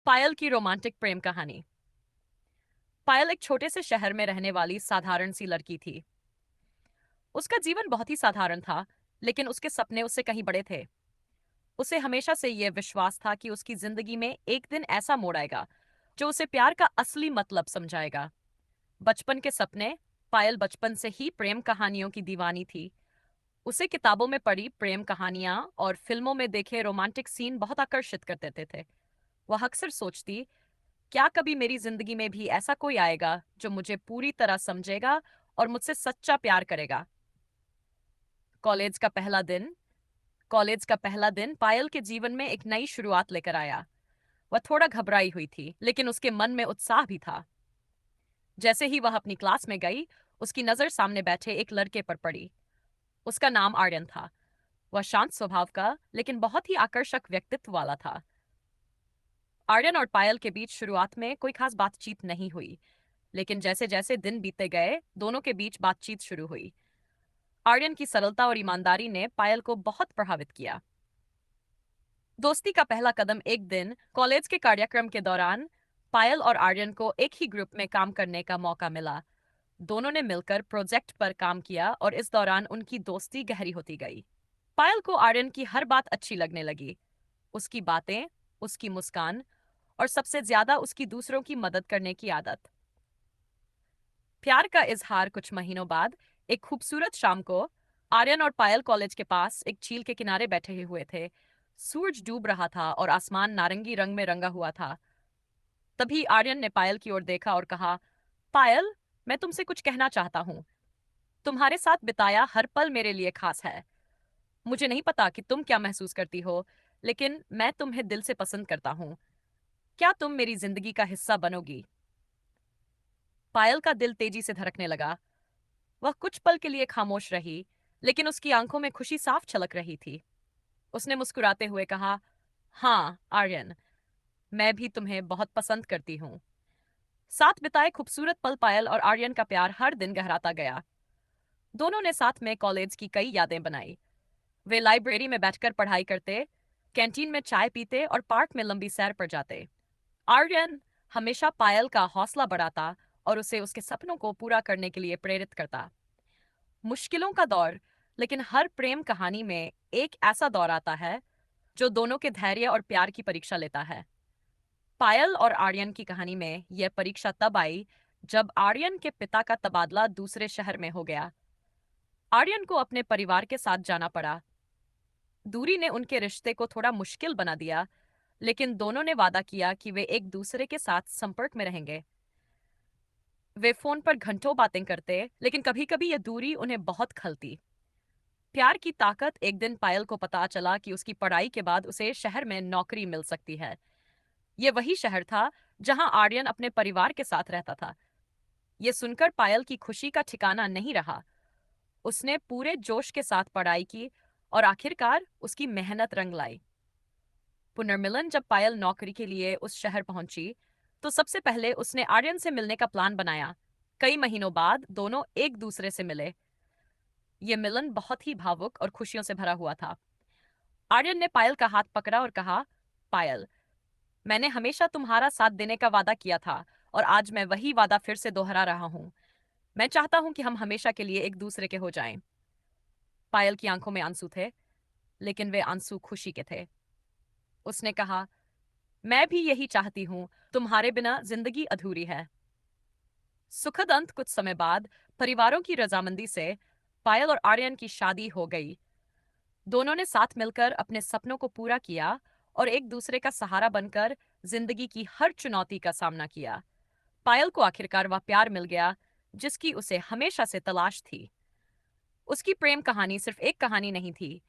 पायल की रोमांटिक प्रेम कहानी। पायल एक छोटे से शहर में रहने वाली साधारण सी लड़की थी। उसका जीवन बहुत ही साधारण था, लेकिन उसके सपने उससे कहीं बड़े थे। उसे हमेशा से यह विश्वास था कि उसकी जिंदगी में एक दिन ऐसा मोड़ आएगा जो उसे प्यार का असली मतलब समझाएगा। बचपन के सपने। पायल बचपन से ही प्रेम कहानियों की दीवानी थी। उसे किताबों में पढ़ी प्रेम कहानियां और फिल्मों में देखे रोमांटिक सीन बहुत आकर्षित कर देते थे। वह अक्सर सोचती, क्या कभी मेरी जिंदगी में भी ऐसा कोई आएगा जो मुझे पूरी तरह समझेगा और मुझसे सच्चा प्यार करेगा। कॉलेज का पहला दिन कॉलेज का पहला दिन पायल के जीवन में एक नई शुरुआत लेकर आया। वह थोड़ा घबराई हुई थी, लेकिन उसके मन में उत्साह भी था। जैसे ही वह अपनी क्लास में गई, उसकी नजर सामने बैठे एक लड़के पर पड़ी। उसका नाम आर्यन था। वह शांत स्वभाव का, लेकिन बहुत ही आकर्षक व्यक्तित्व वाला था। आर्यन और पायल के बीच शुरुआत में कोई खास बातचीत नहीं हुई, लेकिन जैसे जैसे दिन बीतते गए, दोनों के बीच बातचीत शुरू हुई। आर्यन की सरलता और ईमानदारी ने पायल को बहुत प्रभावित किया। दोस्ती का पहला कदम एक दिन कॉलेज के कार्यक्रम के दौरान पायल और आर्यन को एक ही ग्रुप में काम करने का मौका मिला। दोनों ने मिलकर प्रोजेक्ट पर काम किया और इस दौरान उनकी दोस्ती गहरी होती गई। पायल को आर्यन की हर बात अच्छी लगने लगी। उसकी बातें, उसकी मुस्कान और सबसे ज्यादा उसकी दूसरों की मदद करने की आदत। प्यार का इजहार कुछ महीनों बाद एक खूबसूरत शाम को आर्यन और पायल कॉलेज के पास एक झील के किनारे बैठे हुए थे। सूरज डूब रहा था और आसमान नारंगी रंग में रंगा हुआ था। तभी आर्यन ने पायल की ओर देखा और कहा, पायल, मैं तुमसे कुछ कहना चाहता हूँ। तुम्हारे साथ बिताया हर पल मेरे लिए खास है। मुझे नहीं पता कि तुम क्या महसूस करती हो, लेकिन मैं तुम्हें दिल से पसंद करता हूँ। क्या तुम मेरी जिंदगी का हिस्सा बनोगी? पायल का दिल तेजी से धड़कने लगा। वह कुछ पल के लिए खामोश रही, लेकिन उसकी आंखों में खुशी साफ छलक रही थी। उसने मुस्कुराते हुए कहा, हाँ आर्यन, मैं भी तुम्हें बहुत पसंद करती हूँ। साथ बिताए खूबसूरत पल पायल और आर्यन का प्यार हर दिन गहराता गया। दोनों ने साथ में कॉलेज की कई यादें बनाई। वे लाइब्रेरी में बैठकर पढ़ाई करते, कैंटीन में चाय पीते और पार्क में लंबी सैर पर जाते। आर्यन हमेशा पायल का हौसला बढ़ाता और उसे उसके सपनों को पूरा करने के लिए प्रेरित करता। मुश्किलों का दौर। लेकिन हर प्रेम कहानी में एक ऐसा दौर आता है जो दोनों के धैर्य और प्यार की परीक्षा लेता है। पायल और आर्यन की कहानी में यह परीक्षा तब आई जब आर्यन के पिता का तबादला दूसरे शहर में हो गया। आर्यन को अपने परिवार के साथ जाना पड़ा। दूरी ने उनके रिश्ते को थोड़ा मुश्किल बना दिया, लेकिन दोनों ने वादा किया कि वे एक दूसरे के साथ संपर्क में रहेंगे। वे फोन पर घंटों बातें करते, लेकिन कभी-कभी यह दूरी उन्हें बहुत खलती। प्यार की ताकत। एक दिन पायल को पता चला कि उसकी पढ़ाई के बाद उसे शहर में नौकरी मिल सकती है। यह वही शहर था जहां आर्यन अपने परिवार के साथ रहता था। यह सुनकर पायल की खुशी का ठिकाना नहीं रहा। उसने पूरे जोश के साथ पढ़ाई की और आखिरकार उसकी मेहनत रंग लाई। पुनर्मिलन। जब पायल नौकरी के लिए उस शहर पहुंची, तो सबसे पहले उसने आर्यन से मिलने का प्लान बनाया। कई महीनों बाद दोनों एक दूसरे से मिले। यह मिलन बहुत ही भावुक और खुशियों से भरा हुआ था। आर्यन ने पायल का हाथ पकड़ा और कहा, पायल, मैंने हमेशा तुम्हारा साथ देने का वादा किया था और आज मैं वही वादा फिर से दोहरा रहा हूँ। मैं चाहता हूँ कि हम हमेशा के लिए एक दूसरे के हो जाएं। पायल की आंखों में आंसू थे, लेकिन वे आंसू खुशी के थे। उसने कहा, मैं भी यही चाहती हूँ। तुम्हारे बिना जिंदगी अधूरी है। सुखद अंत। कुछ समय बाद परिवारों की रजामंदी से पायल और आर्यन की शादी हो गई। दोनों ने साथ मिलकर अपने सपनों को पूरा किया और एक दूसरे का सहारा बनकर जिंदगी की हर चुनौती का सामना किया। पायल को आखिरकार वह प्यार मिल गया जिसकी उसे हमेशा से तलाश थी। उसकी प्रेम कहानी सिर्फ एक कहानी नहीं थी,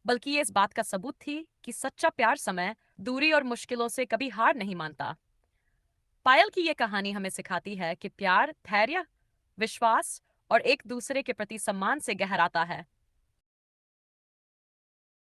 बल्कि ये इस बात का सबूत थी कि सच्चा प्यार समय, दूरी और मुश्किलों से कभी हार नहीं मानता। पायल की यह कहानी हमें सिखाती है कि प्यार धैर्य, विश्वास और एक दूसरे के प्रति सम्मान से गहराता है।